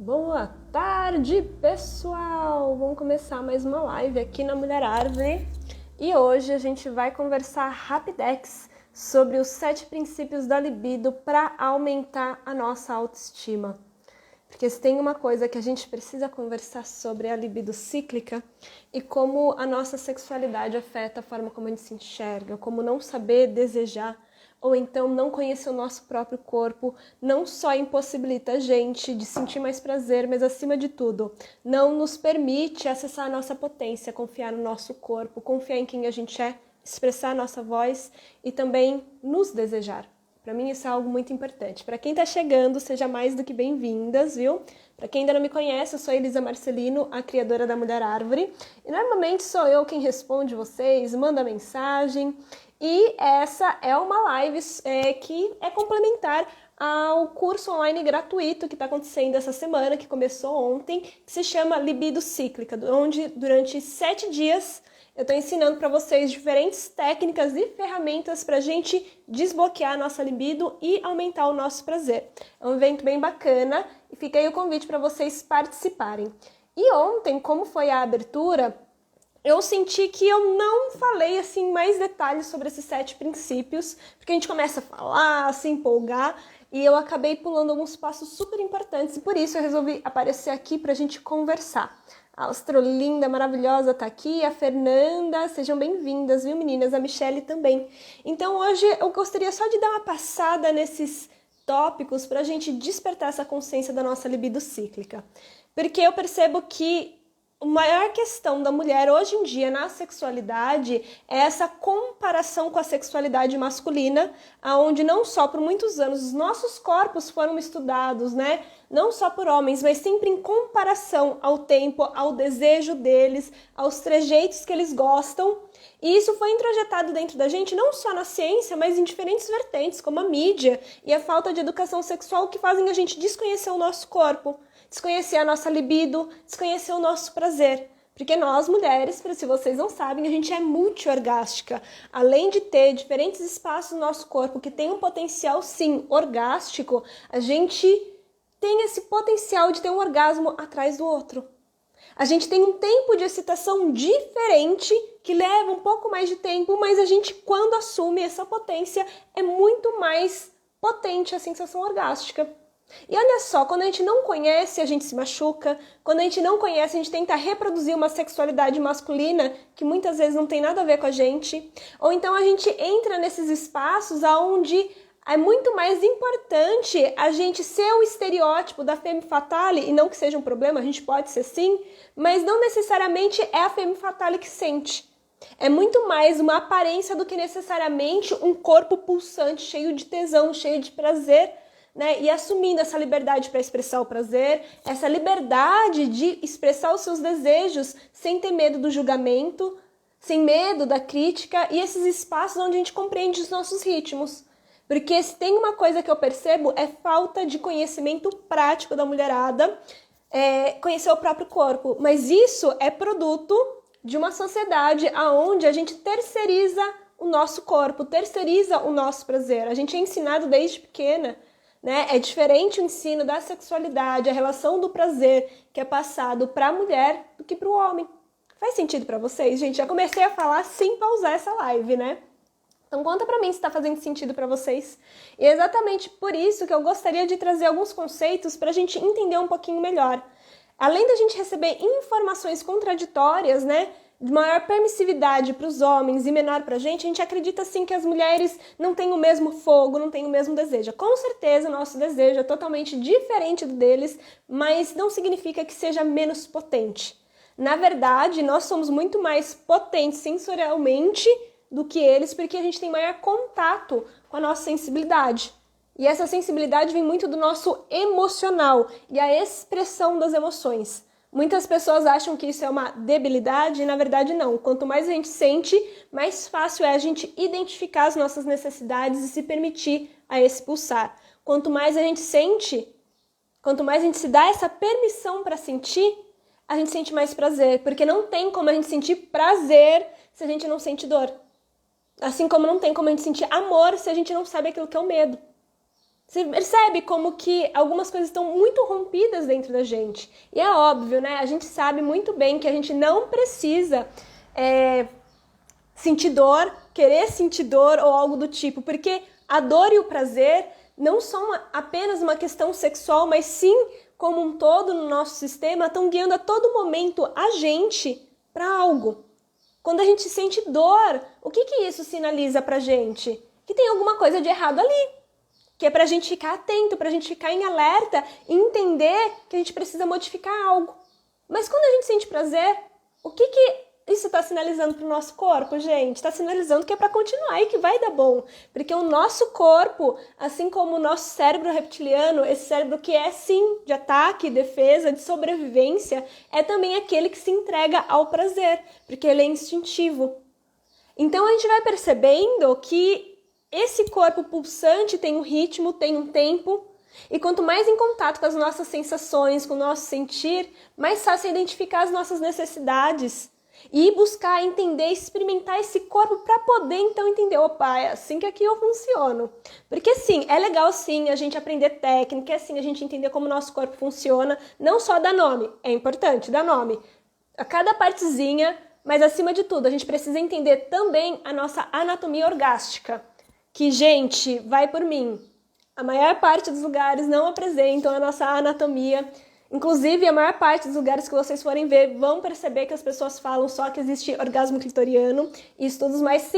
Boa tarde, pessoal! Vamos começar mais uma live aqui na Mulher Árvore e hoje a gente vai conversar rapidex sobre os 7 princípios da libido para aumentar a nossa autoestima. Porque se tem uma coisa que a gente precisa conversar sobre é a libido cíclica e como a nossa sexualidade afeta a forma como a gente se enxerga, como não saber desejar ou então não conhecer o nosso próprio corpo, não só impossibilita a gente de sentir mais prazer, mas acima de tudo, não nos permite acessar a nossa potência, confiar no nosso corpo, confiar em quem a gente é, expressar a nossa voz e também nos desejar. Para mim isso é algo muito importante. Para quem está chegando, seja mais do que bem-vindas, viu? Para quem ainda não me conhece, eu sou Elisa Marcelino, a criadora da Mulher Árvore. E normalmente sou eu quem responde vocês, manda mensagem. E essa é uma live que é complementar ao curso online gratuito que está acontecendo essa semana, que começou ontem, que se chama Libido Cíclica, onde durante 7 dias eu estou ensinando para vocês diferentes técnicas e ferramentas para a gente desbloquear a nossa libido e aumentar o nosso prazer. É um evento bem bacana e fica aí o convite para vocês participarem. E ontem, como foi a abertura, eu senti que eu não falei assim mais detalhes sobre esses 7 princípios, porque a gente começa a falar, a se empolgar, e eu acabei pulando alguns passos super importantes, e por isso eu resolvi aparecer aqui para a gente conversar. A Astrolinda maravilhosa tá aqui, a Fernanda, sejam bem-vindas, viu meninas? A Michelle também. Então hoje eu gostaria só de dar uma passada nesses tópicos para a gente despertar essa consciência da nossa libido cíclica. Porque eu percebo que a maior questão da mulher hoje em dia na sexualidade é essa comparação com a sexualidade masculina, onde não só por muitos anos os nossos corpos foram estudados, né? Não só por homens, mas sempre em comparação ao tempo, ao desejo deles, aos trejeitos que eles gostam. E isso foi introjetado dentro da gente não só na ciência, mas em diferentes vertentes, como a mídia e a falta de educação sexual que fazem a gente desconhecer o nosso corpo, desconhecer a nossa libido, desconhecer o nosso prazer. Porque nós, mulheres, se vocês não sabem, a gente é multiorgástica. Além de ter diferentes espaços no nosso corpo que tem um potencial, sim, orgástico, a gente tem esse potencial de ter um orgasmo atrás do outro. A gente tem um tempo de excitação diferente, que leva um pouco mais de tempo, mas a gente, quando assume essa potência, é muito mais potente a sensação orgástica. E olha só, quando a gente não conhece, a gente se machuca. Quando a gente não conhece, a gente tenta reproduzir uma sexualidade masculina que muitas vezes não tem nada a ver com a gente. Ou então a gente entra nesses espaços onde é muito mais importante a gente ser o estereótipo da femme fatale, e não que seja um problema, a gente pode ser sim, mas não necessariamente é a femme fatale que sente. É muito mais uma aparência do que necessariamente um corpo pulsante, cheio de tesão, cheio de prazer, né? E assumindo essa liberdade para expressar o prazer, essa liberdade de expressar os seus desejos sem ter medo do julgamento, sem medo da crítica, e esses espaços onde a gente compreende os nossos ritmos. Porque se tem uma coisa que eu percebo é falta de conhecimento prático da mulherada, conhecer o próprio corpo. Mas isso é produto de uma sociedade onde a gente terceiriza o nosso corpo, terceiriza o nosso prazer. A gente é ensinado desde pequena, né? É diferente o ensino da sexualidade, a relação do prazer que é passado para a mulher do que para o homem. Faz sentido para vocês, gente? Já comecei a falar sem pausar essa live, né? Então conta pra mim se está fazendo sentido para vocês. E é exatamente por isso que eu gostaria de trazer alguns conceitos para a gente entender um pouquinho melhor. Além da gente receber informações contraditórias, né, de maior permissividade para os homens e menor para a gente acredita sim que as mulheres não têm o mesmo fogo, não têm o mesmo desejo. Com certeza o nosso desejo é totalmente diferente do deles, mas não significa que seja menos potente. Na verdade, nós somos muito mais potentes sensorialmente do que eles, porque a gente tem maior contato com a nossa sensibilidade. E essa sensibilidade vem muito do nosso emocional e a expressão das emoções. Muitas pessoas acham que isso é uma debilidade e na verdade não. Quanto mais a gente sente, mais fácil é a gente identificar as nossas necessidades e se permitir a esse pulsar. Quanto mais a gente sente, quanto mais a gente se dá essa permissão para sentir, a gente sente mais prazer. Porque não tem como a gente sentir prazer se a gente não sente dor. Assim como não tem como a gente sentir amor se a gente não sabe aquilo que é o medo. Você percebe como que algumas coisas estão muito rompidas dentro da gente. E é óbvio, né? A gente sabe muito bem que a gente não precisa sentir dor, querer sentir dor ou algo do tipo, porque a dor e o prazer não são apenas uma questão sexual, mas sim, como um todo no nosso sistema, estão guiando a todo momento a gente para algo. Quando a gente sente dor, o que isso sinaliza pra gente? Que tem alguma coisa de errado ali. Que é pra gente ficar atento, pra gente ficar em alerta e entender que a gente precisa modificar algo. Mas quando a gente sente prazer, o que isso está sinalizando pro nosso corpo, gente? Está sinalizando que é para continuar e que vai dar bom. Porque o nosso corpo, assim como o nosso cérebro reptiliano, esse cérebro que é sim de ataque, defesa, de sobrevivência, é também aquele que se entrega ao prazer, porque ele é instintivo. Então a gente vai percebendo que esse corpo pulsante tem um ritmo, tem um tempo, e quanto mais em contato com as nossas sensações, com o nosso sentir, mais fácil é identificar as nossas necessidades e buscar entender, experimentar esse corpo para poder então entender, opa, é assim que aqui eu funciono. Porque sim, é legal sim a gente aprender técnica, é sim a gente entender como o nosso corpo funciona, não só dar nome, é importante dar nome a cada partezinha, mas acima de tudo a gente precisa entender também a nossa anatomia orgástica. Que, gente, vai por mim, a maior parte dos lugares não apresentam a nossa anatomia. Inclusive, a maior parte dos lugares que vocês forem ver vão perceber que as pessoas falam só que existe orgasmo clitoriano. E estudos mais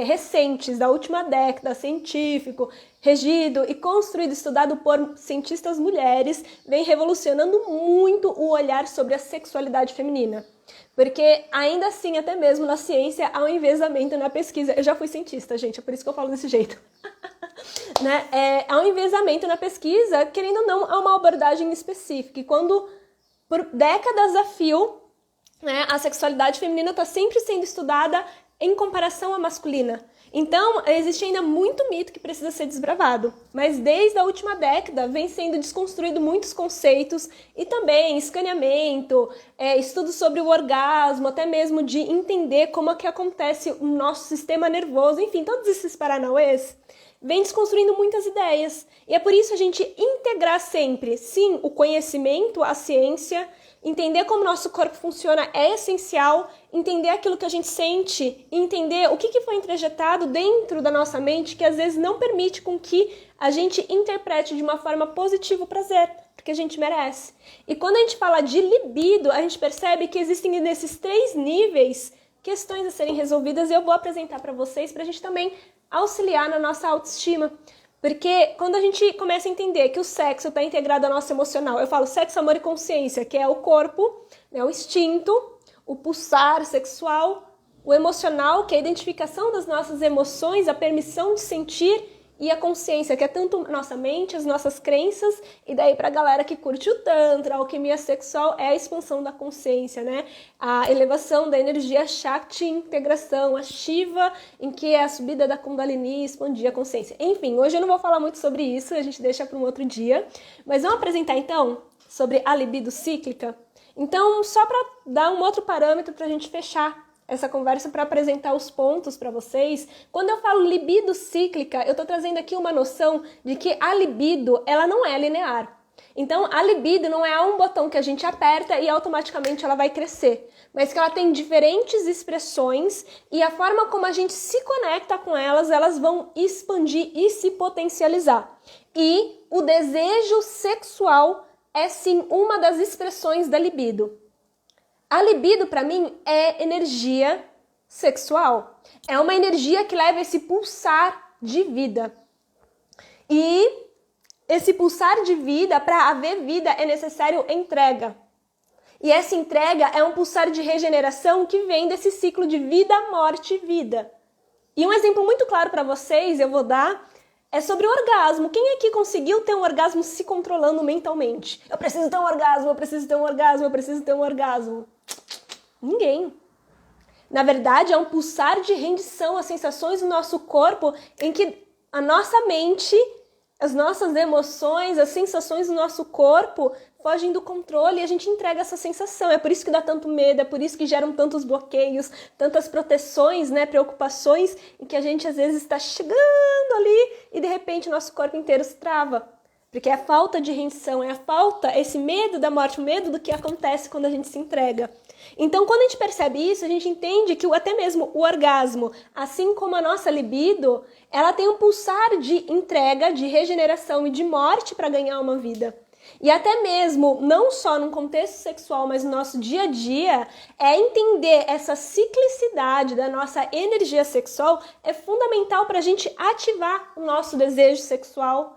recentes, da última década, científico, regido e construído, estudado por cientistas mulheres, vem revolucionando muito o olhar sobre a sexualidade feminina. Porque ainda assim, até mesmo na ciência, há um enviesamento na pesquisa. Eu já fui cientista, gente, é por isso que eu falo desse jeito. Né? Há um enviesamento na pesquisa, querendo ou não, há uma abordagem específica. E quando, por décadas a fio, né, a sexualidade feminina está sempre sendo estudada em comparação à masculina. Então, existe ainda muito mito que precisa ser desbravado. Mas desde a última década vem sendo desconstruído muitos conceitos e também escaneamento, estudos sobre o orgasmo, até mesmo de entender como é que acontece o nosso sistema nervoso, enfim, todos esses paranauês vem desconstruindo muitas ideias. E é por isso a gente integrar sempre, sim, o conhecimento, a ciência, entender como o nosso corpo funciona é essencial, entender aquilo que a gente sente, entender o que foi introjetado dentro da nossa mente que às vezes não permite com que a gente interprete de uma forma positiva o prazer, porque a gente merece. E quando a gente fala de libido, a gente percebe que existem nesses 3 níveis questões a serem resolvidas e eu vou apresentar para vocês para a gente também auxiliar na nossa autoestima. Porque quando a gente começa a entender que o sexo está integrado ao nosso emocional, eu falo sexo, amor e consciência, que é o corpo, né, o instinto, o pulsar sexual, o emocional, que é a identificação das nossas emoções, a permissão de sentir, e a consciência, que é tanto nossa mente, as nossas crenças, e daí pra galera que curte o tantra, a alquimia sexual, é a expansão da consciência, né? A elevação da energia Shakti, integração, a Shiva, em que é a subida da Kundalini, expandir a consciência. Enfim, hoje eu não vou falar muito sobre isso, a gente deixa para um outro dia, mas vamos apresentar então sobre a libido cíclica? Então, só para dar um outro parâmetro para a gente fechar essa conversa, para apresentar os pontos para vocês. Quando eu falo libido cíclica, eu estou trazendo aqui uma noção de que a libido, ela não é linear. Então, a libido não é um botão que a gente aperta e automaticamente ela vai crescer, mas que ela tem diferentes expressões e a forma como a gente se conecta com elas, elas vão expandir e se potencializar. E o desejo sexual é sim uma das expressões da libido. A libido, para mim, é energia sexual. É uma energia que leva esse pulsar de vida. E esse pulsar de vida, para haver vida, é necessário entrega. E essa entrega é um pulsar de regeneração que vem desse ciclo de vida, morte e vida. E um exemplo muito claro para vocês, eu vou dar, é sobre o orgasmo. Quem aqui conseguiu ter um orgasmo se controlando mentalmente? Eu preciso ter um orgasmo, eu preciso ter um orgasmo, eu preciso ter um orgasmo. Ninguém. Na verdade, é um pulsar de rendição às sensações do nosso corpo em que a nossa mente As nossas emoções, as sensações do nosso corpo fogem do controle e a gente entrega essa sensação. É por isso que dá tanto medo, é por isso que geram tantos bloqueios, tantas proteções, né, preocupações, em que a gente às vezes está chegando ali e de repente o nosso corpo inteiro se trava. Porque é a falta de rendição, é a falta, esse medo da morte, o medo do que acontece quando a gente se entrega. Então, quando a gente percebe isso, a gente entende que até mesmo o orgasmo, assim como a nossa libido, ela tem um pulsar de entrega, de regeneração e de morte para ganhar uma vida. E até mesmo, não só num contexto sexual, mas no nosso dia a dia, entender essa ciclicidade da nossa energia sexual é fundamental para a gente ativar o nosso desejo sexual.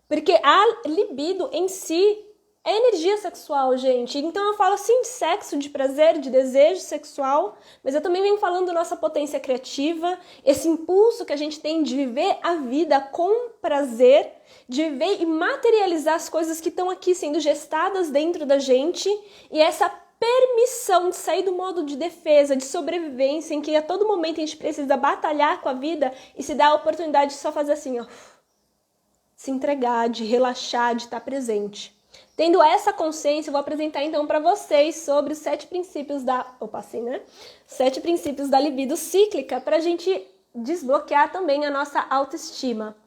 Porque a libido em si é energia sexual, gente. Então eu falo assim de sexo, de prazer, de desejo sexual, mas eu também venho falando da nossa potência criativa, esse impulso que a gente tem de viver a vida com prazer, de viver e materializar as coisas que estão aqui sendo gestadas dentro da gente, e essa permissão de sair do modo de defesa, de sobrevivência, em que a todo momento a gente precisa batalhar com a vida e se dar a oportunidade de só fazer assim, ó, se entregar, de relaxar, de estar presente. Tendo essa consciência, eu vou apresentar então para vocês sobre os 7 princípios da... 7 princípios da libido cíclica para a gente desbloquear também a nossa autoestima.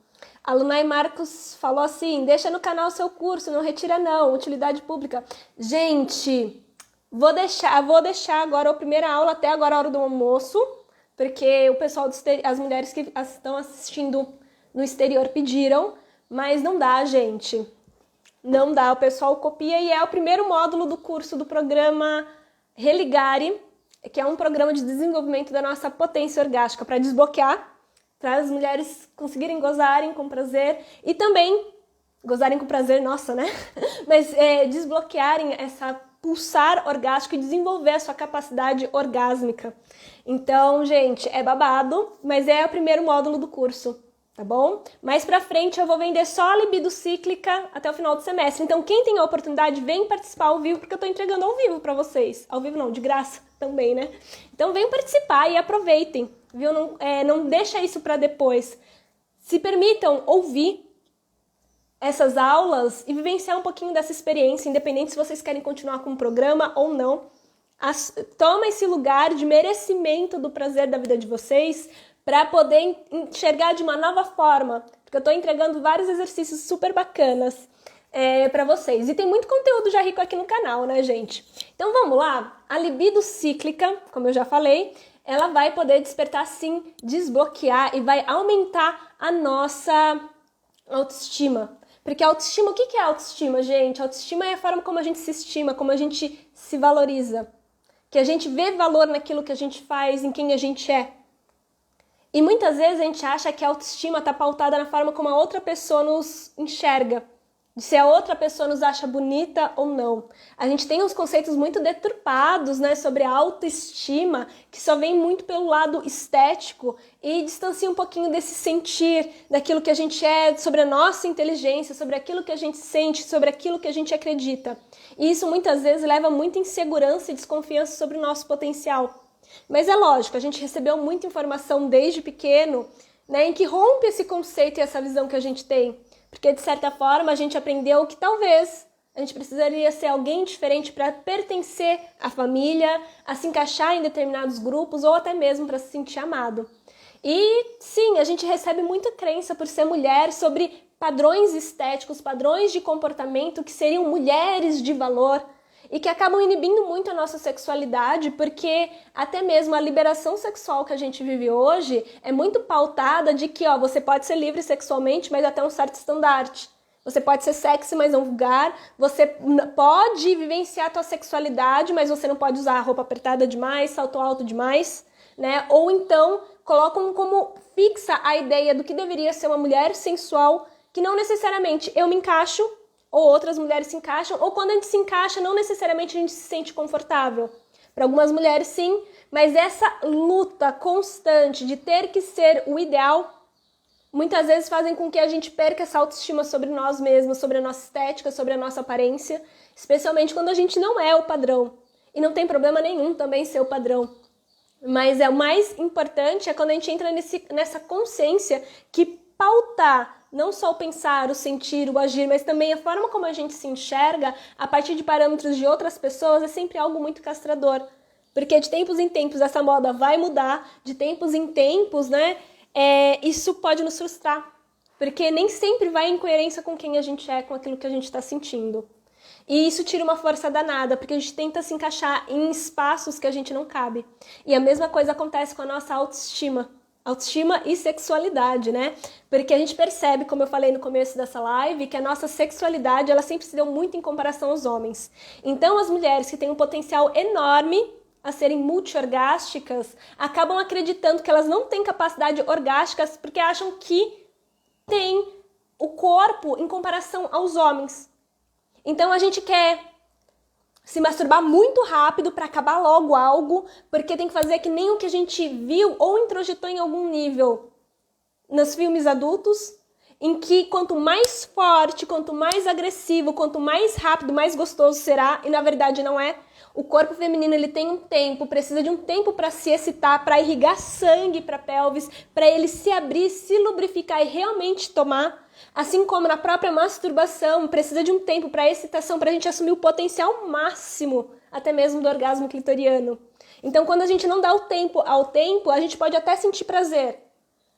A Lunay Marcos falou assim, deixa no canal seu curso, não retira não, utilidade pública. Gente, vou deixar agora a primeira aula até agora a hora do almoço, porque o pessoal, as mulheres que estão assistindo no exterior pediram, mas não dá, gente. Não dá, o pessoal copia e é o primeiro módulo do curso do programa Religare, que é um programa de desenvolvimento da nossa potência orgástica para desbloquear, para as mulheres conseguirem gozarem com prazer e também gozarem com prazer, nossa, né? Mas desbloquearem essa pulsar orgástico e desenvolver a sua capacidade orgásmica. Então, gente, é babado, mas é o primeiro módulo do curso. Tá bom? Mais pra frente eu vou vender só a libido cíclica até o final do semestre. Então quem tem a oportunidade, vem participar ao vivo, porque eu tô entregando ao vivo pra vocês. Ao vivo não, de graça também, né? Então venham participar e aproveitem, viu? Não deixa isso pra depois. Se permitam ouvir essas aulas e vivenciar um pouquinho dessa experiência, independente se vocês querem continuar com o programa ou não. Toma esse lugar de merecimento do prazer da vida de vocês, para poder enxergar de uma nova forma, porque eu estou entregando vários exercícios super bacanas para vocês. E tem muito conteúdo já rico aqui no canal, né, gente? Então vamos lá? A libido cíclica, como eu já falei, ela vai poder despertar sim, desbloquear e vai aumentar a nossa autoestima. Porque a autoestima, o que é autoestima, gente? A autoestima é a forma como a gente se estima, como a gente se valoriza. Que a gente vê valor naquilo que a gente faz, em quem a gente é. E muitas vezes a gente acha que a autoestima está pautada na forma como a outra pessoa nos enxerga, de se a outra pessoa nos acha bonita ou não. A gente tem uns conceitos muito deturpados, né, sobre a autoestima, que só vem muito pelo lado estético e distancia um pouquinho desse sentir, daquilo que a gente é, sobre a nossa inteligência, sobre aquilo que a gente sente, sobre aquilo que a gente acredita. E isso muitas vezes leva a muita insegurança e desconfiança sobre o nosso potencial. Mas é lógico, a gente recebeu muita informação desde pequeno, né, em que rompe esse conceito e essa visão que a gente tem. Porque, de certa forma, a gente aprendeu que talvez a gente precisaria ser alguém diferente para pertencer à família, a se encaixar em determinados grupos ou até mesmo para se sentir amado. E, sim, a gente recebe muita crença por ser mulher sobre padrões estéticos, padrões de comportamento que seriam mulheres de valor, e que acabam inibindo muito a nossa sexualidade, porque até mesmo a liberação sexual que a gente vive hoje é muito pautada de que você pode ser livre sexualmente, mas até um certo estandarte. Você pode ser sexy, mas não vulgar. Você pode vivenciar a tua sexualidade, mas você não pode usar roupa apertada demais, salto alto demais, né? Ou então colocam como fixa a ideia do que deveria ser uma mulher sensual, que não necessariamente eu me encaixo, ou outras mulheres se encaixam, ou quando a gente se encaixa, não necessariamente a gente se sente confortável. Para algumas mulheres, sim, mas essa luta constante de ter que ser o ideal, muitas vezes fazem com que a gente perca essa autoestima sobre nós mesmos, sobre a nossa estética, sobre a nossa aparência, especialmente quando a gente não é o padrão. E não tem problema nenhum também ser o padrão. Mas o mais importante é quando a gente entra nessa consciência que pautar não só o pensar, o sentir, o agir, mas também a forma como a gente se enxerga a partir de parâmetros de outras pessoas é sempre algo muito castrador. Porque de tempos em tempos essa moda vai mudar, de tempos em tempos, né, isso pode nos frustrar. Porque nem sempre vai em coerência com quem a gente é, com aquilo que a gente está sentindo. E isso tira uma força danada, porque a gente tenta se encaixar em espaços que a gente não cabe. E a mesma coisa acontece com a nossa autoestima. Autoestima e sexualidade, né? Porque a gente percebe, como eu falei no começo dessa live, que a nossa sexualidade, ela sempre se deu muito em comparação aos homens. Então, as mulheres que têm um potencial enorme a serem multiorgásticas, acabam acreditando que elas não têm capacidade orgástica porque acham que têm o corpo em comparação aos homens. Então, a gente quer se masturbar muito rápido para acabar logo algo, porque tem que fazer que nem o que a gente viu ou introjetou em algum nível nos filmes adultos, em que quanto mais forte, quanto mais agressivo, quanto mais rápido, mais gostoso será, e na verdade não é. O corpo feminino ele tem um tempo, precisa de um tempo para se excitar, para irrigar sangue para a pelvis, para ele se abrir, se lubrificar e realmente tomar. Assim como na própria masturbação, precisa de um tempo para excitação, para a gente assumir o potencial máximo, até mesmo do orgasmo clitoriano. Então, quando a gente não dá o tempo ao tempo, a gente pode até sentir prazer,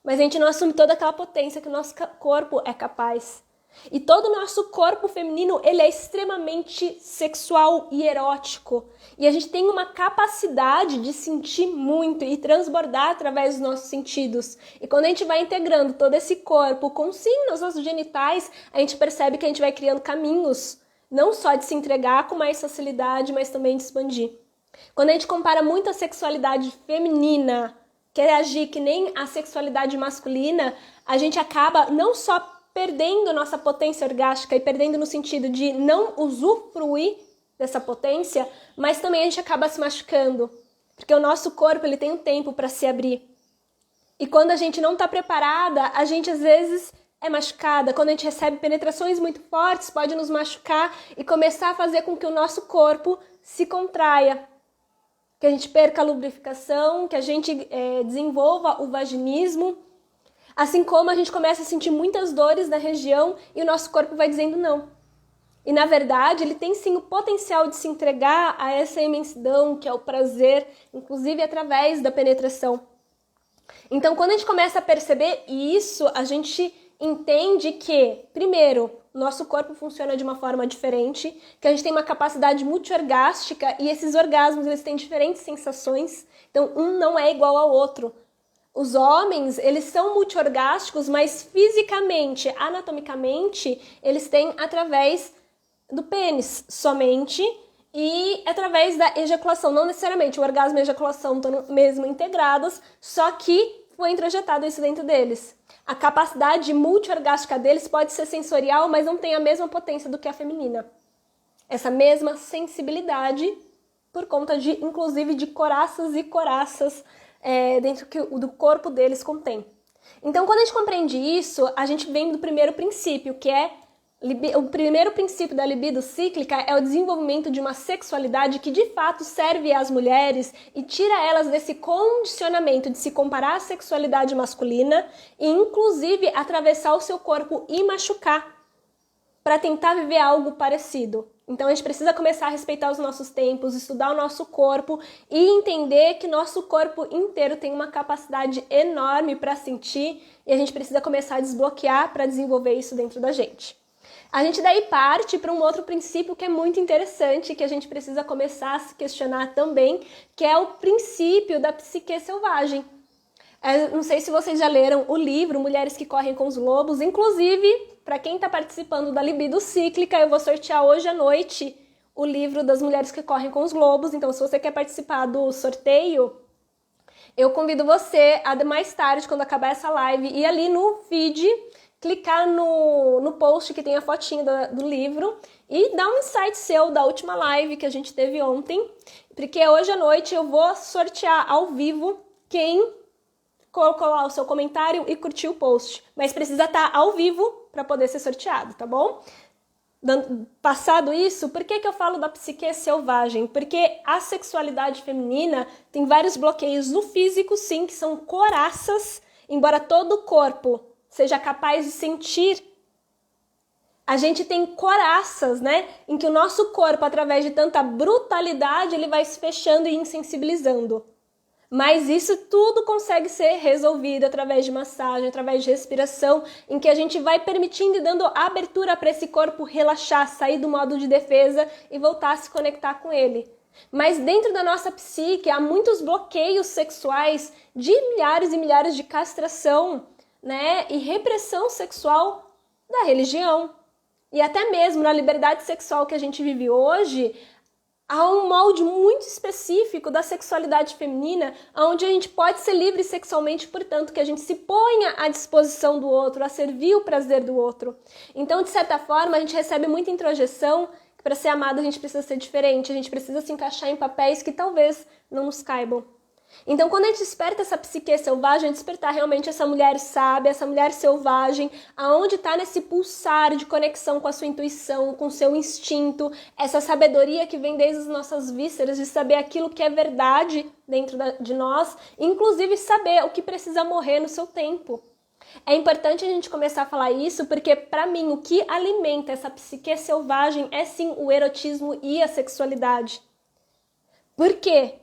mas a gente não assume toda aquela potência que o nosso corpo é capaz. E todo o nosso corpo feminino, ele é extremamente sexual e erótico. E a gente tem uma capacidade de sentir muito e transbordar através dos nossos sentidos. E quando a gente vai integrando todo esse corpo com sim nos nossos genitais, a gente percebe que a gente vai criando caminhos, não só de se entregar com mais facilidade, mas também de expandir. Quando a gente compara muito a sexualidade feminina, quer agir que nem a sexualidade masculina, a gente acaba não só perdendo nossa potência orgástica e perdendo no sentido de não usufruir dessa potência, mas também a gente acaba se machucando, porque o nosso corpo ele tem um tempo para se abrir. E quando a gente não está preparada, a gente às vezes é machucada. Quando a gente recebe penetrações muito fortes, pode nos machucar e começar a fazer com que o nosso corpo se contraia, que a gente perca a lubrificação, que a gente desenvolva o vaginismo. Assim como a gente começa a sentir muitas dores na região e o nosso corpo vai dizendo não. E na verdade, ele tem sim o potencial de se entregar a essa imensidão, que é o prazer, inclusive através da penetração. Então, quando a gente começa a perceber isso, a gente entende que, primeiro, nosso corpo funciona de uma forma diferente, que a gente tem uma capacidade multiorgástica e esses orgasmos eles têm diferentes sensações, então um não é igual ao outro. Os homens, eles são multiorgásticos, mas fisicamente, anatomicamente, eles têm através do pênis somente e através da ejaculação. Não necessariamente o orgasmo e a ejaculação estão mesmo integrados, só que foi introjetado isso dentro deles. A capacidade multiorgástica deles pode ser sensorial, mas não tem a mesma potência do que a feminina. Essa mesma sensibilidade por conta de, inclusive, de coraças e coraças dentro do corpo deles contém. Então, quando a gente compreende isso, a gente vem do primeiro princípio, que é o primeiro princípio da libido cíclica é o desenvolvimento de uma sexualidade que de fato serve às mulheres e tira elas desse condicionamento de se comparar à sexualidade masculina e inclusive atravessar o seu corpo e machucar para tentar viver algo parecido. Então a gente precisa começar a respeitar os nossos tempos, estudar o nosso corpo e entender que nosso corpo inteiro tem uma capacidade enorme para sentir e a gente precisa começar a desbloquear para desenvolver isso dentro da gente. A gente daí parte para um outro princípio que é muito interessante, que a gente precisa começar a se questionar também, que é o princípio da psique selvagem. Não sei se vocês já leram o livro Mulheres que Correm com os Lobos, inclusive, para quem está participando da libido cíclica, eu vou sortear hoje à noite o livro das Mulheres que Correm com os Lobos, então se você quer participar do sorteio, eu convido você a mais tarde, quando acabar essa live, ir ali no feed, clicar no post que tem a fotinha do livro e dar um insight seu da última live que a gente teve ontem, porque hoje à noite eu vou sortear ao vivo quem colocou lá o seu comentário e curtir o post, mas precisa estar ao vivo para poder ser sorteado, tá bom? Passado isso, por que eu falo da psique selvagem? Porque a sexualidade feminina tem vários bloqueios no físico, sim, que são coraças, embora todo o corpo seja capaz de sentir. A gente tem coraças, né? Em que o nosso corpo, através de tanta brutalidade, ele vai se fechando e insensibilizando. Mas isso tudo consegue ser resolvido através de massagem, através de respiração, em que a gente vai permitindo e dando abertura para esse corpo relaxar, sair do modo de defesa e voltar a se conectar com ele. Mas dentro da nossa psique há muitos bloqueios sexuais de milhares e milhares de castração, né? E repressão sexual da religião. E até mesmo na liberdade sexual que a gente vive hoje, há um molde muito específico da sexualidade feminina, onde a gente pode ser livre sexualmente, portanto, que a gente se ponha à disposição do outro, a servir o prazer do outro. Então, de certa forma, a gente recebe muita introjeção que para ser amado a gente precisa ser diferente, a gente precisa se encaixar em papéis que talvez não nos caibam. Então, quando a gente desperta essa psique selvagem, a gente despertar realmente essa mulher sábia, essa mulher selvagem, aonde está nesse pulsar de conexão com a sua intuição, com o seu instinto, essa sabedoria que vem desde as nossas vísceras, de saber aquilo que é verdade dentro de nós, inclusive saber o que precisa morrer no seu tempo. É importante a gente começar a falar isso, porque para mim o que alimenta essa psique selvagem é sim o erotismo e a sexualidade. Por quê?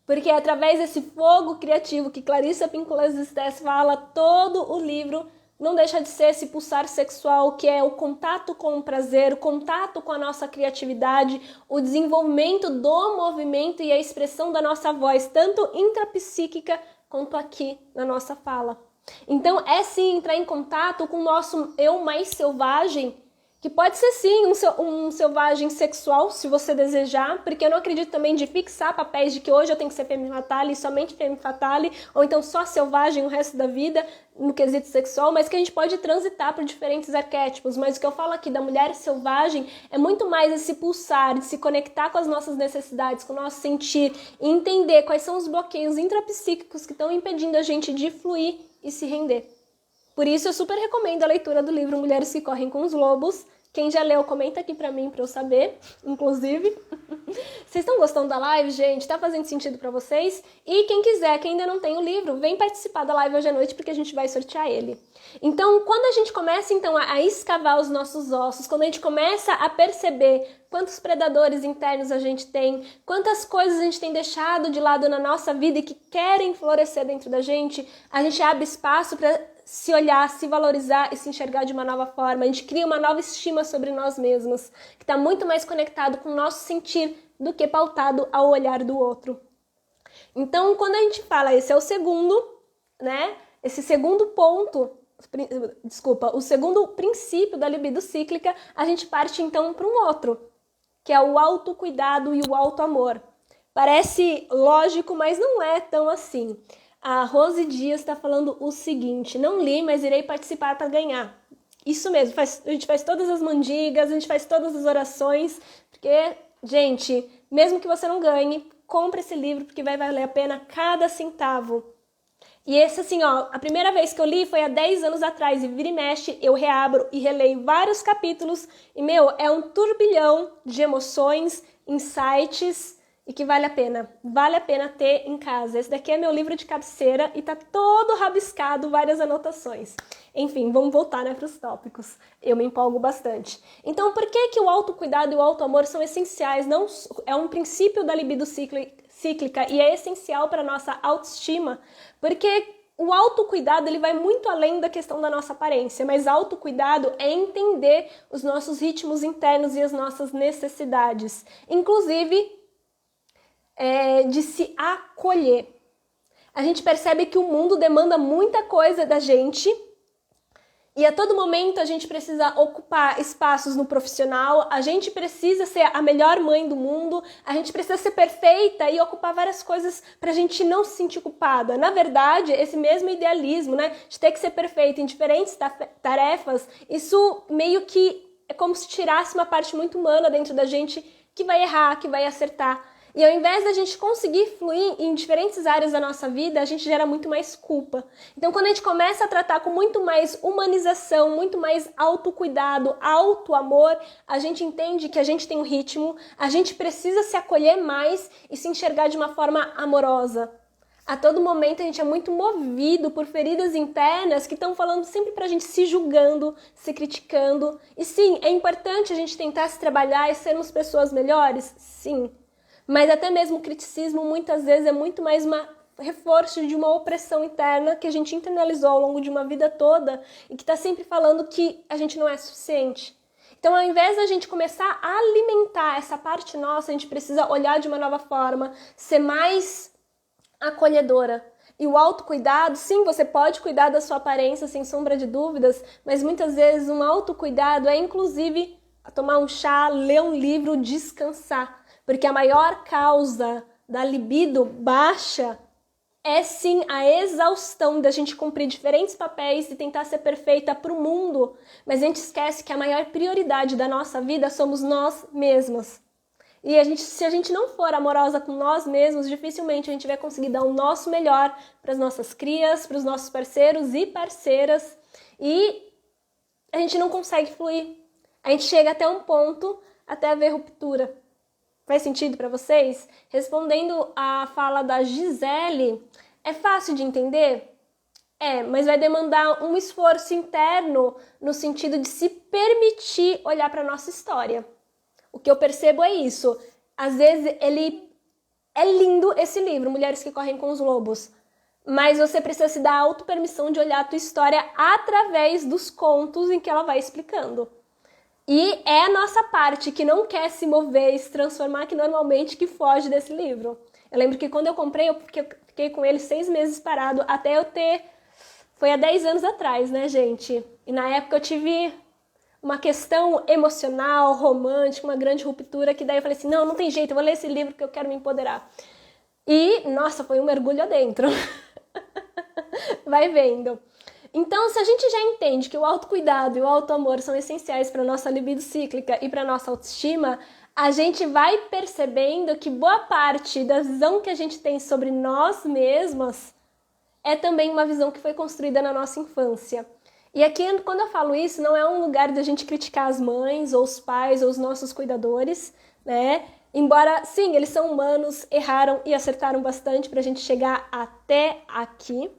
Porque é através desse fogo criativo que Clarissa Pinkola Estés fala, todo o livro não deixa de ser esse pulsar sexual, que é o contato com o prazer, o contato com a nossa criatividade, o desenvolvimento do movimento e a expressão da nossa voz, tanto intrapsíquica quanto aqui na nossa fala. Então é sim entrar em contato com o nosso eu mais selvagem, que pode ser sim um selvagem sexual, se você desejar, porque eu não acredito também de fixar papéis de que hoje eu tenho que ser femme fatale, somente femme fatale, ou então só selvagem o resto da vida, no quesito sexual, mas que a gente pode transitar por diferentes arquétipos. Mas o que eu falo aqui da mulher selvagem é muito mais esse pulsar, de se conectar com as nossas necessidades, com o nosso sentir, e entender quais são os bloqueios intrapsíquicos que estão impedindo a gente de fluir e se render. Por isso eu super recomendo a leitura do livro Mulheres que Correm com os Lobos. Quem já leu, comenta aqui pra mim, pra eu saber, inclusive. Vocês estão gostando da live, gente? Tá fazendo sentido pra vocês? E quem quiser, quem ainda não tem o livro, vem participar da live hoje à noite, porque a gente vai sortear ele. Então, quando a gente começa então a escavar os nossos ossos, quando a gente começa a perceber quantos predadores internos a gente tem, quantas coisas a gente tem deixado de lado na nossa vida e que querem florescer dentro da gente, a gente abre espaço para se olhar, se valorizar e se enxergar de uma nova forma. A gente cria uma nova estima sobre nós mesmos, que está muito mais conectado com o nosso sentir do que pautado ao olhar do outro. Então, quando a gente fala, esse é o segundo, né? Esse segundo ponto, o segundo princípio da libido cíclica, a gente parte então para um outro, que é o autocuidado e o autoamor. Parece lógico, mas não é tão assim. A Rose Dias está falando o seguinte: não li, mas irei participar para ganhar. Isso mesmo, a gente faz todas as mandigas, a gente faz todas as orações, porque, gente, mesmo que você não ganhe, compre esse livro, porque vai valer a pena cada centavo. E esse, assim, ó, a primeira vez que eu li foi há 10 anos atrás, e vira e mexe, eu reabro e releio vários capítulos, e, é um turbilhão de emoções, insights, e que vale a pena ter em casa. Esse daqui é meu livro de cabeceira e tá todo rabiscado, várias anotações. Enfim, vamos voltar, né, para os tópicos. Eu me empolgo bastante. Então, por que o autocuidado e o autoamor são essenciais? Não, é um princípio da libido cíclica e é essencial para a nossa autoestima, porque o autocuidado ele vai muito além da questão da nossa aparência, mas autocuidado é entender os nossos ritmos internos e as nossas necessidades. Inclusive, de se acolher. A gente percebe que o mundo demanda muita coisa da gente e a todo momento a gente precisa ocupar espaços no profissional, a gente precisa ser a melhor mãe do mundo, a gente precisa ser perfeita e ocupar várias coisas pra gente não se sentir culpada. Na verdade, esse mesmo idealismo, né, de ter que ser perfeita em diferentes tarefas, isso meio que é como se tirasse uma parte muito humana dentro da gente que vai errar, que vai acertar. E ao invés da gente conseguir fluir em diferentes áreas da nossa vida, a gente gera muito mais culpa. Então, quando a gente começa a tratar com muito mais humanização, muito mais autocuidado, autoamor, a gente entende que a gente tem um ritmo, a gente precisa se acolher mais e se enxergar de uma forma amorosa. A todo momento a gente é muito movido por feridas internas que estão falando sempre pra gente, se julgando, se criticando. E sim, é importante a gente tentar se trabalhar e sermos pessoas melhores? Sim. Mas até mesmo o criticismo muitas vezes é muito mais reforço de uma opressão interna que a gente internalizou ao longo de uma vida toda e que está sempre falando que a gente não é suficiente. Então, ao invés da gente começar a alimentar essa parte nossa, a gente precisa olhar de uma nova forma, ser mais acolhedora. E o autocuidado, sim, você pode cuidar da sua aparência, sem sombra de dúvidas, mas muitas vezes um autocuidado é, inclusive, tomar um chá, ler um livro, descansar. Porque a maior causa da libido baixa é sim a exaustão da gente cumprir diferentes papéis e tentar ser perfeita para o mundo, mas a gente esquece que a maior prioridade da nossa vida somos nós mesmas. E se a gente não for amorosa com nós mesmos, dificilmente a gente vai conseguir dar o nosso melhor para as nossas crias, para os nossos parceiros e parceiras, e a gente não consegue fluir. A gente chega até um ponto, até haver ruptura. Faz sentido para vocês? Respondendo à fala da Gisele, é fácil de entender? É, mas vai demandar um esforço interno no sentido de se permitir olhar para a nossa história. O que eu percebo é isso. Às vezes ele é lindo esse livro, Mulheres que Correm com os Lobos, mas você precisa se dar a auto-permissão de olhar a tua história através dos contos em que ela vai explicando. E é a nossa parte que não quer se mover e se transformar, que normalmente que foge desse livro. Eu lembro que quando eu comprei, eu fiquei com ele 6 meses parado, até eu ter... Foi há 10 anos atrás, né, gente? E na época eu tive uma questão emocional, romântica, uma grande ruptura, que daí eu falei assim, não tem jeito, eu vou ler esse livro que eu quero me empoderar. E, nossa, foi um mergulho adentro. Vai vendo. Então, se a gente já entende que o autocuidado e o autoamor são essenciais para a nossa libido cíclica e para a nossa autoestima, a gente vai percebendo que boa parte da visão que a gente tem sobre nós mesmas é também uma visão que foi construída na nossa infância. E aqui, quando eu falo isso, não é um lugar de a gente criticar as mães, ou os pais, ou os nossos cuidadores, né? Embora, sim, eles são humanos, erraram e acertaram bastante para a gente chegar até aqui.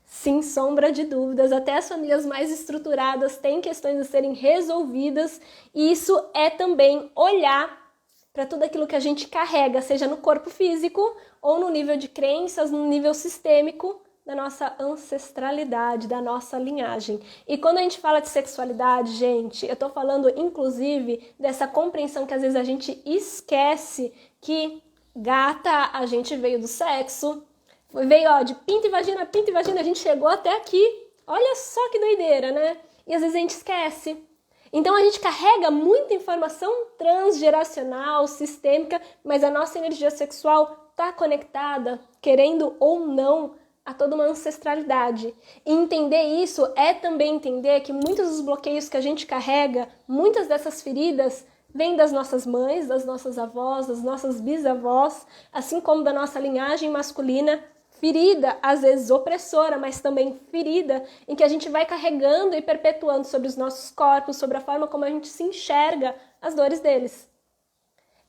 Sem sombra de dúvidas, até as famílias mais estruturadas têm questões a serem resolvidas, e isso é também olhar para tudo aquilo que a gente carrega, seja no corpo físico ou no nível de crenças, no nível sistêmico da nossa ancestralidade, da nossa linhagem. E quando a gente fala de sexualidade, gente, eu tô falando inclusive dessa compreensão que às vezes a gente esquece que, gata, a gente veio do sexo, veio de pinto e vagina, a gente chegou até aqui. Olha só que doideira, né? E às vezes a gente esquece. Então a gente carrega muita informação transgeracional, sistêmica, mas a nossa energia sexual está conectada, querendo ou não, a toda uma ancestralidade. E entender isso é também entender que muitos dos bloqueios que a gente carrega, muitas dessas feridas, vem das nossas mães, das nossas avós, das nossas bisavós, assim como da nossa linhagem masculina, ferida, às vezes opressora, mas também ferida, em que a gente vai carregando e perpetuando sobre os nossos corpos, sobre a forma como a gente se enxerga as dores deles.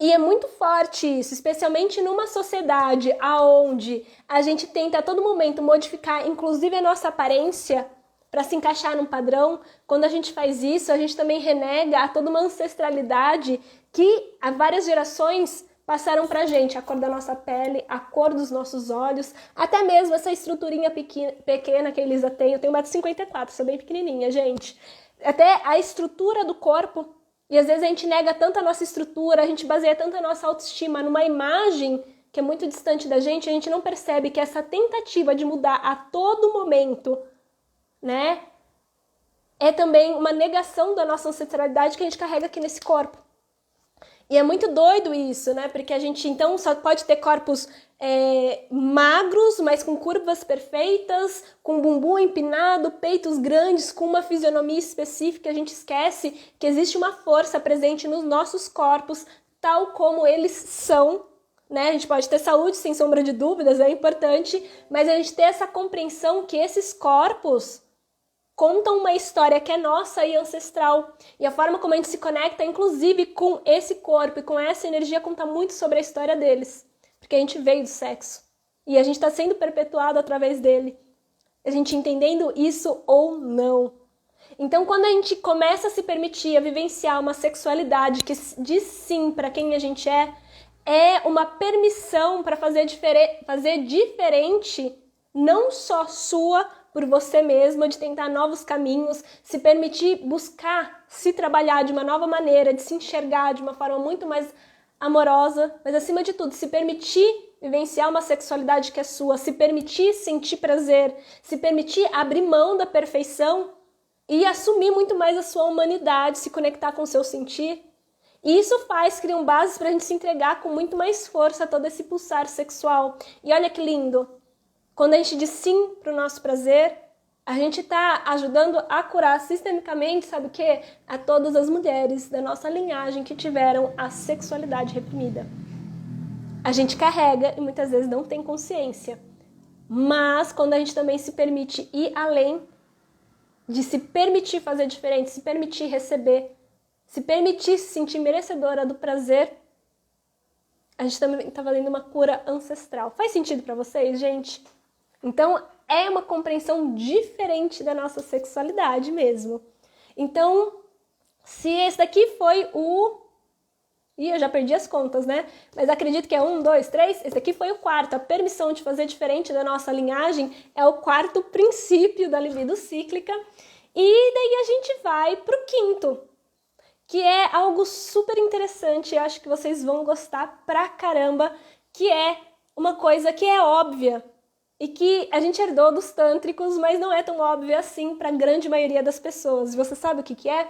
E é muito forte isso, especialmente numa sociedade onde a gente tenta a todo momento modificar, inclusive a nossa aparência, para se encaixar num padrão. Quando a gente faz isso, a gente também renega a toda uma ancestralidade que há várias gerações passaram pra gente, a cor da nossa pele, a cor dos nossos olhos, até mesmo essa estruturinha pequena que a Elisa tem. Eu tenho 1,54 m, sou bem pequenininha, gente. Até a estrutura do corpo. E às vezes a gente nega tanto a nossa estrutura, a gente baseia tanto a nossa autoestima numa imagem que é muito distante da gente, a gente não percebe que essa tentativa de mudar a todo momento, né, é também uma negação da nossa ancestralidade que a gente carrega aqui nesse corpo. E é muito doido isso, né? Porque a gente então só pode ter corpos magros, mas com curvas perfeitas, com bumbum empinado, peitos grandes, com uma fisionomia específica. A gente esquece que existe uma força presente nos nossos corpos, tal como eles são, né? A gente pode ter saúde, sem sombra de dúvidas, é importante, mas a gente ter essa compreensão que esses corpos contam uma história que é nossa e ancestral. E a forma como a gente se conecta, inclusive, com esse corpo e com essa energia, conta muito sobre a história deles. Porque a gente veio do sexo. E a gente está sendo perpetuado através dele. A gente entendendo isso ou não. Então, quando a gente começa a se permitir a vivenciar uma sexualidade que diz sim para quem a gente é uma permissão para fazer diferente, não só sua, por você mesma, de tentar novos caminhos, se permitir buscar, se trabalhar de uma nova maneira, de se enxergar de uma forma muito mais amorosa, mas acima de tudo, se permitir vivenciar uma sexualidade que é sua, se permitir sentir prazer, se permitir abrir mão da perfeição e assumir muito mais a sua humanidade, se conectar com o seu sentir. E isso criam bases para a gente se entregar com muito mais força a todo esse pulsar sexual. E olha que lindo, quando a gente diz sim para o nosso prazer, a gente está ajudando a curar sistemicamente, sabe o quê? A todas as mulheres da nossa linhagem que tiveram a sexualidade reprimida. A gente carrega e muitas vezes não tem consciência. Mas quando a gente também se permite ir além, de se permitir fazer diferente, se permitir receber, se permitir se sentir merecedora do prazer, a gente também está fazendo uma cura ancestral. Faz sentido para vocês, gente? Então, é uma compreensão diferente da nossa sexualidade mesmo. Então, se esse daqui foi o... eu já perdi as contas, né? Mas acredito que é 1, 2, 3. Esse aqui foi o quarto. A permissão de fazer diferente da nossa linhagem é o quarto princípio da libido cíclica. E daí a gente vai pro quinto, que é algo super interessante. Eu acho que vocês vão gostar pra caramba, que é uma coisa que é óbvia e que a gente herdou dos tântricos, mas não é tão óbvia assim pra grande maioria das pessoas. Você sabe o que é?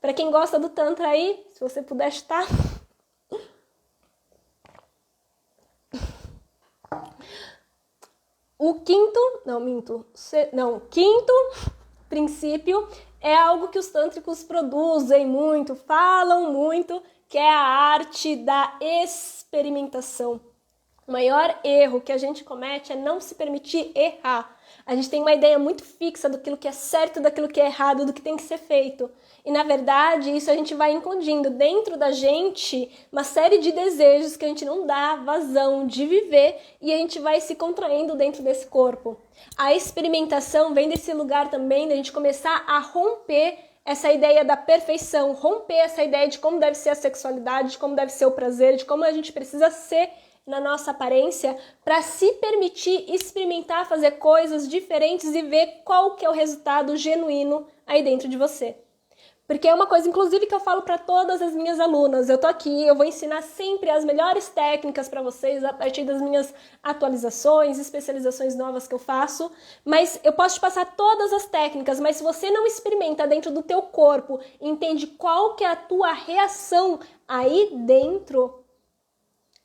Pra quem gosta do Tantra aí, se você puder chutar. O quinto princípio é algo que os tântricos produzem muito, falam muito, que é a arte da experimentação. O maior erro que a gente comete é não se permitir errar. A gente tem uma ideia muito fixa daquilo que é certo, daquilo que é errado, do que tem que ser feito. E, na verdade, isso a gente vai incluindo dentro da gente uma série de desejos que a gente não dá vazão de viver e a gente vai se contraindo dentro desse corpo. A experimentação vem desse lugar também da gente começar a romper essa ideia da perfeição, romper essa ideia de como deve ser a sexualidade, de como deve ser o prazer, de como a gente precisa ser na nossa aparência, para se permitir experimentar, fazer coisas diferentes e ver qual que é o resultado genuíno aí dentro de você. Porque é uma coisa, inclusive, que eu falo para todas as minhas alunas. Eu tô aqui, eu vou ensinar sempre as melhores técnicas para vocês a partir das minhas atualizações, especializações novas que eu faço. Mas eu posso te passar todas as técnicas, mas se você não experimenta dentro do teu corpo, entende qual que é a tua reação aí dentro,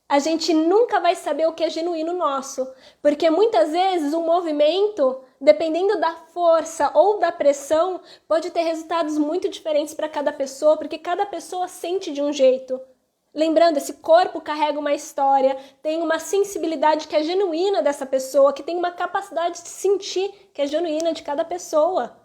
a gente nunca vai saber o que é genuíno nosso. Porque muitas vezes o movimento, dependendo da força ou da pressão, pode ter resultados muito diferentes para cada pessoa, porque cada pessoa sente de um jeito. Lembrando, esse corpo carrega uma história, tem uma sensibilidade que é genuína dessa pessoa, que tem uma capacidade de sentir que é genuína de cada pessoa.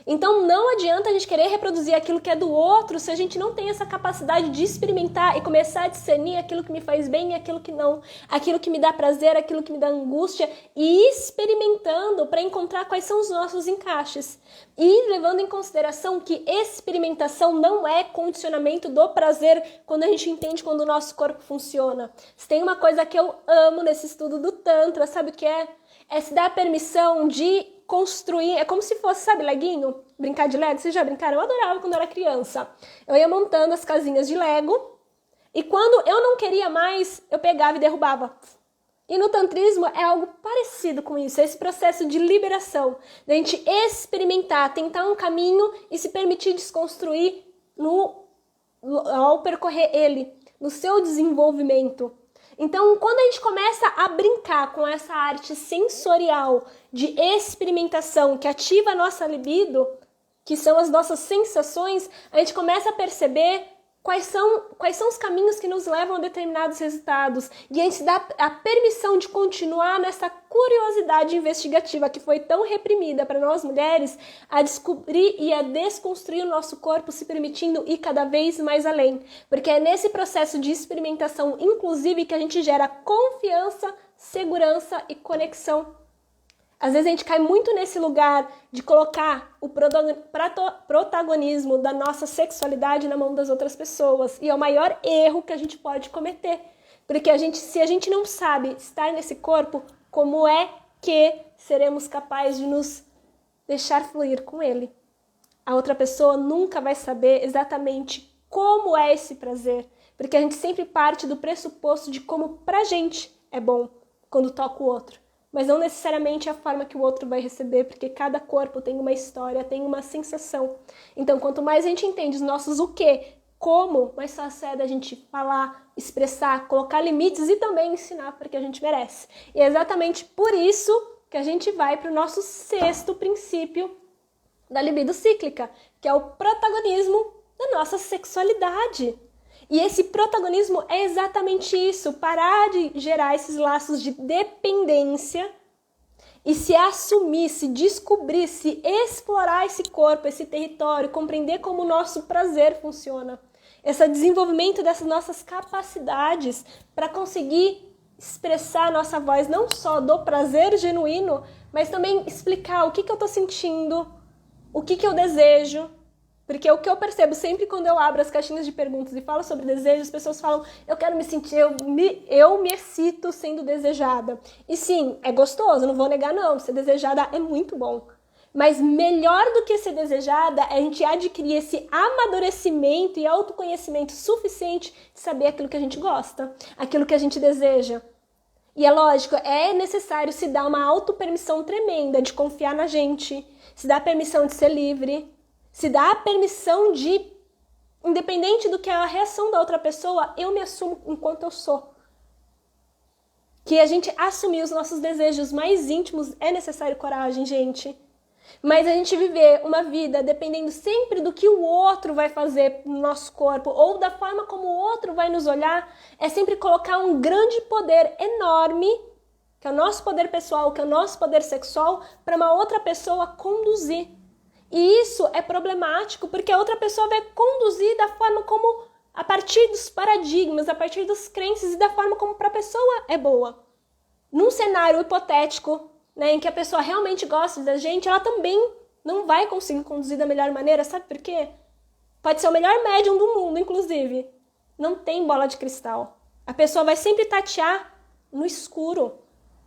Então não adianta a gente querer reproduzir aquilo que é do outro se a gente não tem essa capacidade de experimentar e começar a discernir aquilo que me faz bem e aquilo que não, aquilo que me dá prazer, aquilo que me dá angústia, e experimentando para encontrar quais são os nossos encaixes. E levando em consideração que experimentação não é condicionamento do prazer quando a gente entende quando o nosso corpo funciona. Se tem uma coisa que eu amo nesse estudo do Tantra, sabe o que é? É se dar permissão de construir, é como se fosse, sabe, leguinho? Brincar de Lego, vocês já brincaram? Eu adorava quando eu era criança. Eu ia montando as casinhas de Lego e quando eu não queria mais, eu pegava e derrubava. E no tantrismo é algo parecido com isso, esse processo de liberação, da gente experimentar, tentar um caminho e se permitir desconstruir ao percorrer ele, no seu desenvolvimento. Então, quando a gente começa a brincar com essa arte sensorial de experimentação que ativa a nossa libido, que são as nossas sensações, a gente começa a perceber quais são os caminhos que nos levam a determinados resultados. E a gente dá a permissão de continuar nessa curiosidade investigativa que foi tão reprimida para nós mulheres, a descobrir e a desconstruir o nosso corpo, se permitindo ir cada vez mais além. Porque é nesse processo de experimentação, inclusive, que a gente gera confiança, segurança e conexão. Às vezes a gente cai muito nesse lugar de colocar o protagonismo da nossa sexualidade na mão das outras pessoas. E é o maior erro que a gente pode cometer. Porque se a gente não sabe estar nesse corpo, como é que seremos capazes de nos deixar fluir com ele? A outra pessoa nunca vai saber exatamente como é esse prazer. Porque a gente sempre parte do pressuposto de como pra gente é bom quando toca o outro. Mas não necessariamente a forma que o outro vai receber, porque cada corpo tem uma história, tem uma sensação. Então, quanto mais a gente entende os nossos o quê, como, mais fácil é da gente falar, expressar, colocar limites e também ensinar porque a gente merece. E é exatamente por isso que a gente vai para o nosso 6º princípio da libido cíclica, que é o protagonismo da nossa sexualidade. E esse protagonismo é exatamente isso, parar de gerar esses laços de dependência e se assumir, se descobrir, se explorar esse corpo, esse território, compreender como o nosso prazer funciona. Esse desenvolvimento dessas nossas capacidades para conseguir expressar a nossa voz, não só do prazer genuíno, mas também explicar o que eu estou sentindo, o que eu desejo. Porque o que eu percebo sempre quando eu abro as caixinhas de perguntas e falo sobre desejos, as pessoas falam, eu quero me sentir, eu me excito sendo desejada. E sim, é gostoso, não vou negar não, ser desejada é muito bom. Mas melhor do que ser desejada é a gente adquirir esse amadurecimento e autoconhecimento suficiente de saber aquilo que a gente gosta, aquilo que a gente deseja. E é lógico, é necessário se dar uma autopermissão tremenda de confiar na gente, se dar a permissão de ser livre, se dá a permissão de, independente do que é a reação da outra pessoa, eu me assumo enquanto eu sou. Que a gente assumir os nossos desejos mais íntimos é necessário coragem, gente. Mas a gente viver uma vida dependendo sempre do que o outro vai fazer no nosso corpo ou da forma como o outro vai nos olhar, é sempre colocar um grande poder enorme, que é o nosso poder pessoal, que é o nosso poder sexual, para uma outra pessoa conduzir. E isso é problemático porque a outra pessoa vai conduzir da forma como, a partir dos paradigmas, a partir das crenças e da forma como para a pessoa é boa. Num cenário hipotético, né, em que a pessoa realmente gosta da gente, ela também não vai conseguir conduzir da melhor maneira, sabe por quê? Pode ser o melhor médium do mundo, inclusive. Não tem bola de cristal. A pessoa vai sempre tatear no escuro.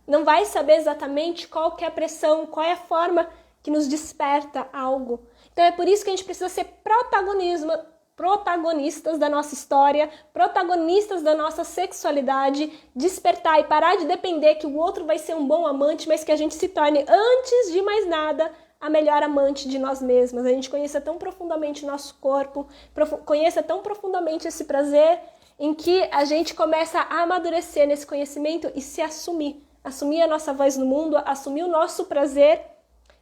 Não vai saber exatamente qual que é a pressão, qual é a forma que nos desperta algo. Então é por isso que a gente precisa ser protagonistas da nossa história, protagonistas da nossa sexualidade, despertar e parar de depender que o outro vai ser um bom amante, mas que a gente se torne, antes de mais nada, a melhor amante de nós mesmas. A gente conheça tão profundamente o nosso corpo, conheça tão profundamente esse prazer, em que a gente começa a amadurecer nesse conhecimento e se assumir. Assumir a nossa voz no mundo, assumir o nosso prazer.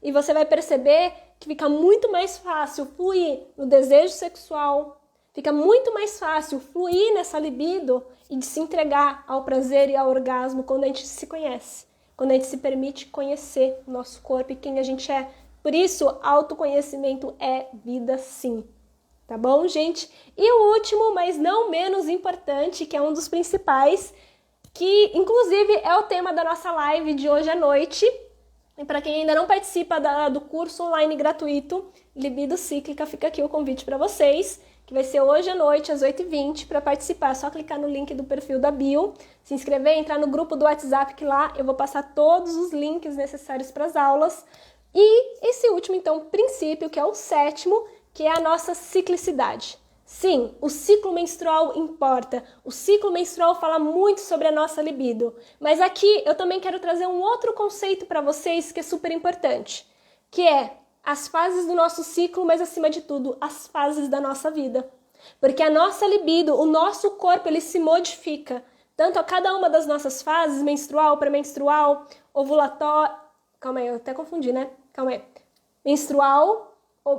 E você vai perceber que fica muito mais fácil fluir no desejo sexual, fica muito mais fácil fluir nessa libido e de se entregar ao prazer e ao orgasmo quando a gente se conhece, quando a gente se permite conhecer o nosso corpo e quem a gente é. Por isso, autoconhecimento é vida sim. Tá bom, gente? E o último, mas não menos importante, que é um dos principais, que inclusive é o tema da nossa live de hoje à noite. E para quem ainda não participa do curso online gratuito, Libido Cíclica, fica aqui o convite para vocês, que vai ser hoje à noite, às 8h20. Para participar, é só clicar no link do perfil da bio, se inscrever, entrar no grupo do WhatsApp, que lá eu vou passar todos os links necessários para as aulas. E esse último, então, princípio, que é o 7º, que é a nossa ciclicidade. Sim, o ciclo menstrual importa. O ciclo menstrual fala muito sobre a nossa libido. Mas aqui eu também quero trazer um outro conceito para vocês que é super importante, que é as fases do nosso ciclo, mas acima de tudo, as fases da nossa vida. Porque a nossa libido, o nosso corpo, ele se modifica. Tanto a cada uma das nossas fases, menstrual, pré-menstrual, ovulatória... Calma aí, eu até confundi, né? Calma aí. Menstrual,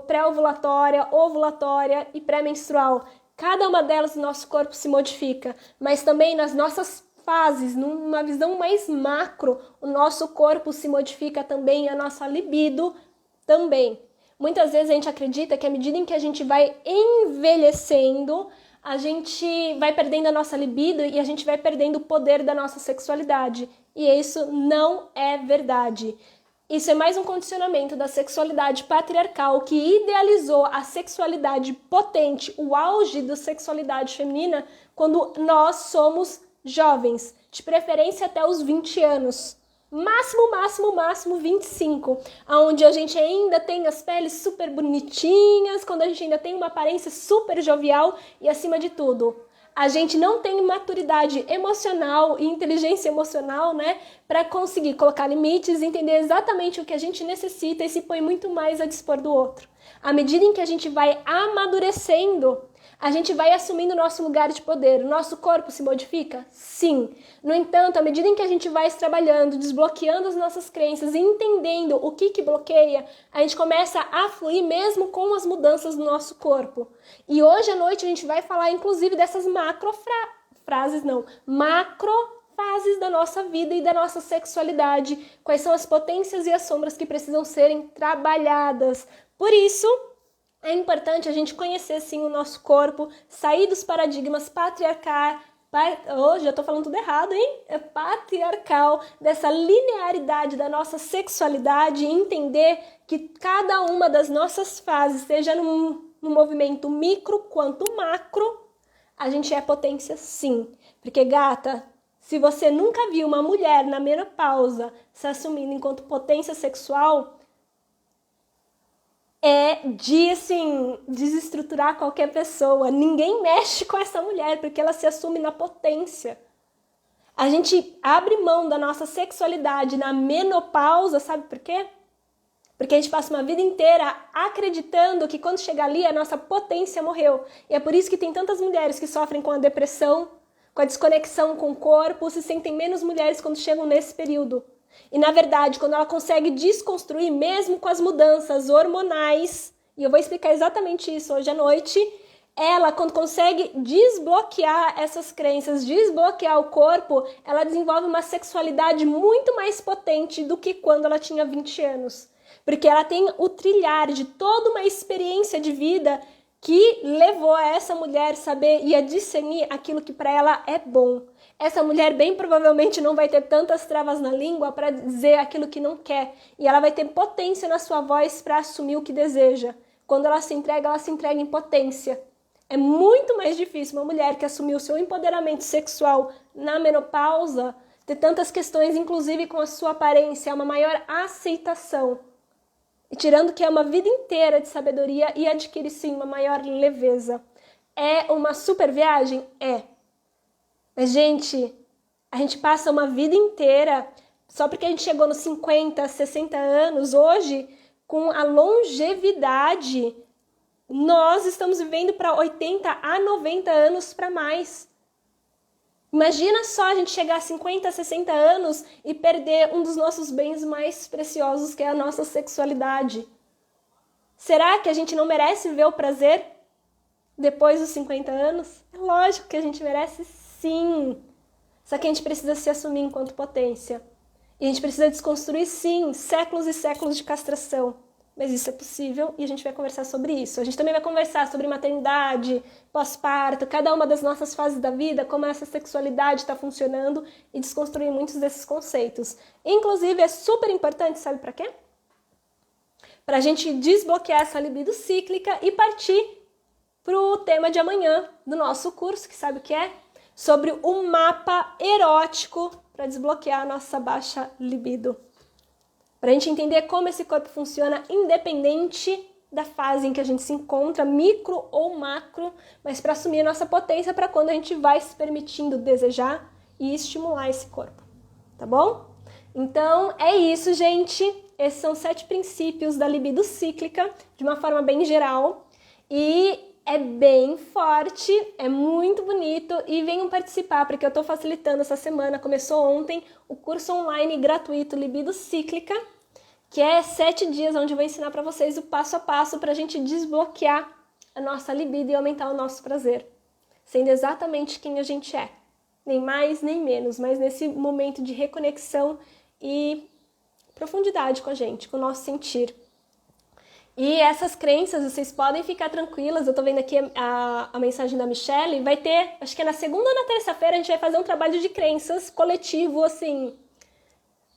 pré-ovulatória, ovulatória e pré-menstrual. Cada uma delas no nosso corpo se modifica, mas também nas nossas fases, numa visão mais macro, o nosso corpo se modifica também, a nossa libido também. Muitas vezes a gente acredita que à medida em que a gente vai envelhecendo, a gente vai perdendo a nossa libido e a gente vai perdendo o poder da nossa sexualidade. E isso não é verdade. Isso é mais um condicionamento da sexualidade patriarcal que idealizou a sexualidade potente, o auge da sexualidade feminina, quando nós somos jovens, de preferência até os 20 anos. Máximo 25, onde a gente ainda tem as peles super bonitinhas, quando a gente ainda tem uma aparência super jovial e, acima de tudo, a gente não tem maturidade emocional e inteligência emocional, né, para conseguir colocar limites, entender exatamente o que a gente necessita e se põe muito mais a dispor do outro. À medida em que a gente vai amadurecendo, a gente vai assumindo o nosso lugar de poder. O nosso corpo se modifica? Sim. No entanto, à medida em que a gente vai trabalhando, desbloqueando as nossas crenças e entendendo o que bloqueia, a gente começa a fluir mesmo com as mudanças no nosso corpo. E hoje à noite a gente vai falar inclusive dessas macro fases da nossa vida e da nossa sexualidade. Quais são as potências e as sombras que precisam serem trabalhadas. Por isso, é importante a gente conhecer, sim, o nosso corpo, sair dos paradigmas já tô falando tudo errado, hein? É patriarcal, dessa linearidade da nossa sexualidade e entender que cada uma das nossas fases, seja no movimento micro quanto macro, a gente é potência, sim. Porque, gata, se você nunca viu uma mulher na menopausa se assumindo enquanto potência sexual, é de, assim, desestruturar qualquer pessoa. Ninguém mexe com essa mulher, porque ela se assume na potência. A gente abre mão da nossa sexualidade na menopausa, sabe por quê? Porque a gente passa uma vida inteira acreditando que quando chegar ali, a nossa potência morreu. E é por isso que tem tantas mulheres que sofrem com a depressão, com a desconexão com o corpo, se sentem menos mulheres quando chegam nesse período. E, na verdade, quando ela consegue desconstruir, mesmo com as mudanças hormonais, e eu vou explicar exatamente isso hoje à noite, ela, quando consegue desbloquear essas crenças, desbloquear o corpo, ela desenvolve uma sexualidade muito mais potente do que quando ela tinha 20 anos. Porque ela tem o trilhar de toda uma experiência de vida que levou a essa mulher saber e a discernir aquilo que para ela é bom. Essa mulher bem provavelmente não vai ter tantas travas na língua para dizer aquilo que não quer. E ela vai ter potência na sua voz para assumir o que deseja. Quando ela se entrega em potência. É muito mais difícil uma mulher que assumiu o seu empoderamento sexual na menopausa ter tantas questões, inclusive com a sua aparência, uma maior aceitação. E tirando que é uma vida inteira de sabedoria e adquire sim uma maior leveza. É uma super viagem? É. Mas, gente, a gente passa uma vida inteira, só porque a gente chegou nos 50, 60 anos, hoje, com a longevidade, nós estamos vivendo para 80 a 90 anos para mais. Imagina só a gente chegar a 50, 60 anos e perder um dos nossos bens mais preciosos, que é a nossa sexualidade. Será que a gente não merece ver o prazer depois dos 50 anos? É lógico que a gente merece, sim. Só que a gente precisa se assumir enquanto potência. E a gente precisa desconstruir, sim, séculos e séculos de castração. Mas isso é possível e a gente vai conversar sobre isso. A gente também vai conversar sobre maternidade, pós-parto, cada uma das nossas fases da vida, como essa sexualidade está funcionando e desconstruir muitos desses conceitos. Inclusive, é super importante, sabe para quê? Para a gente desbloquear essa libido cíclica e partir para o tema de amanhã do nosso curso, que sabe o que é? Sobre o mapa erótico para desbloquear a nossa baixa libido. Para a gente entender como esse corpo funciona independente da fase em que a gente se encontra, micro ou macro, mas para assumir a nossa potência para quando a gente vai se permitindo desejar e estimular esse corpo, tá bom? Então é isso, gente. Esses são 7 princípios da libido cíclica, de uma forma bem geral, e é bem forte, é muito bonito e venham participar, porque eu estou facilitando essa semana, começou ontem, o curso online gratuito Libido Cíclica, que é 7 dias onde eu vou ensinar para vocês o passo a passo para a gente desbloquear a nossa libido e aumentar o nosso prazer, sendo exatamente quem a gente é. Nem mais, nem menos, mas nesse momento de reconexão e profundidade com a gente, com o nosso sentir. E essas crenças, vocês podem ficar tranquilas, eu tô vendo aqui a mensagem da Michelle, vai ter, acho que é na segunda ou na terça-feira, a gente vai fazer um trabalho de crenças coletivo, assim,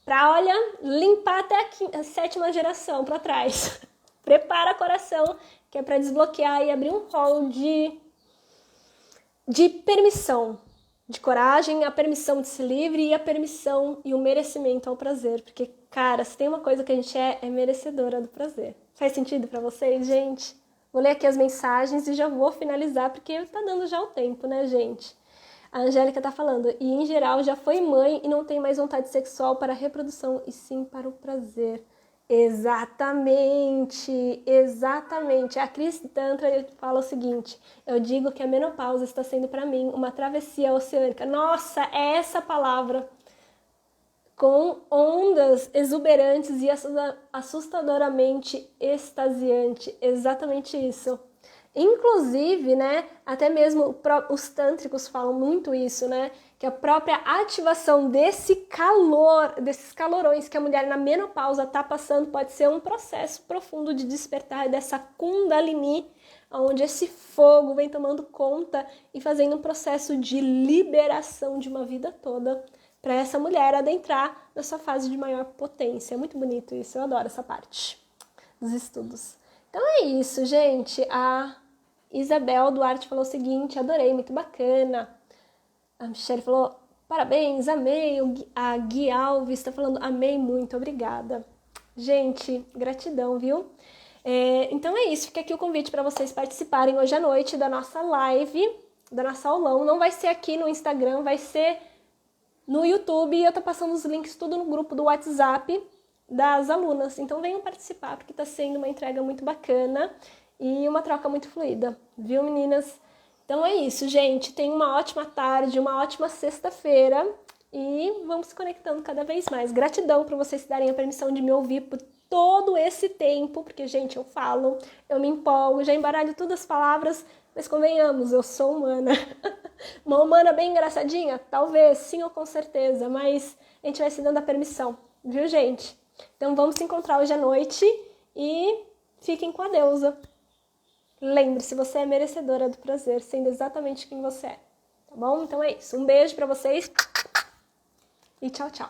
pra, olha, limpar até a 7ª geração pra trás. Prepara coração, que é pra desbloquear e abrir um hall de permissão, de coragem, a permissão de ser livre e a permissão e o merecimento ao prazer. Porque, cara, se tem uma coisa que a gente é merecedora do prazer. Faz sentido pra vocês, gente? Vou ler aqui as mensagens e já vou finalizar, porque tá dando já o tempo, né, gente? A Angélica tá falando, e em geral já foi mãe e não tem mais vontade sexual para a reprodução, e sim para o prazer. Exatamente, exatamente. A Cris Tantra fala o seguinte, eu digo que a menopausa está sendo para mim uma travessia oceânica. Nossa, é essa palavra. Com ondas exuberantes e assustadoramente extasiante. Exatamente isso. Inclusive, né, até mesmo os tântricos falam muito isso, né, que a própria ativação desse calor, desses calorões que a mulher na menopausa está passando pode ser um processo profundo de despertar dessa Kundalini, onde esse fogo vem tomando conta e fazendo um processo de liberação de uma vida toda para essa mulher adentrar na sua fase de maior potência. É muito bonito isso, eu adoro essa parte dos estudos. Então é isso, gente. A Isabel Duarte falou o seguinte, adorei, muito bacana. A Michelle falou, parabéns, amei. A Gui Alves está falando, amei muito, obrigada. Gente, gratidão, viu? Então é isso, fica aqui o convite para vocês participarem hoje à noite da nossa live, da nossa aulão. Não vai ser aqui no Instagram, vai ser no YouTube, e eu tô passando os links tudo no grupo do WhatsApp das alunas. Então venham participar, porque tá sendo uma entrega muito bacana e uma troca muito fluida, viu, meninas? Então é isso, gente. Tenham uma ótima tarde, uma ótima sexta-feira e vamos se conectando cada vez mais. Gratidão por vocês darem a permissão de me ouvir por todo esse tempo, porque, gente, eu falo, eu me empolgo, já embaralho todas as palavras, mas convenhamos, eu sou humana. Uma humana bem engraçadinha? Talvez, sim ou com certeza, mas a gente vai se dando a permissão, viu, gente? Então vamos se encontrar hoje à noite e fiquem com a deusa. Lembre-se, você é merecedora do prazer, sendo exatamente quem você é, tá bom? Então é isso, um beijo pra vocês e tchau, tchau.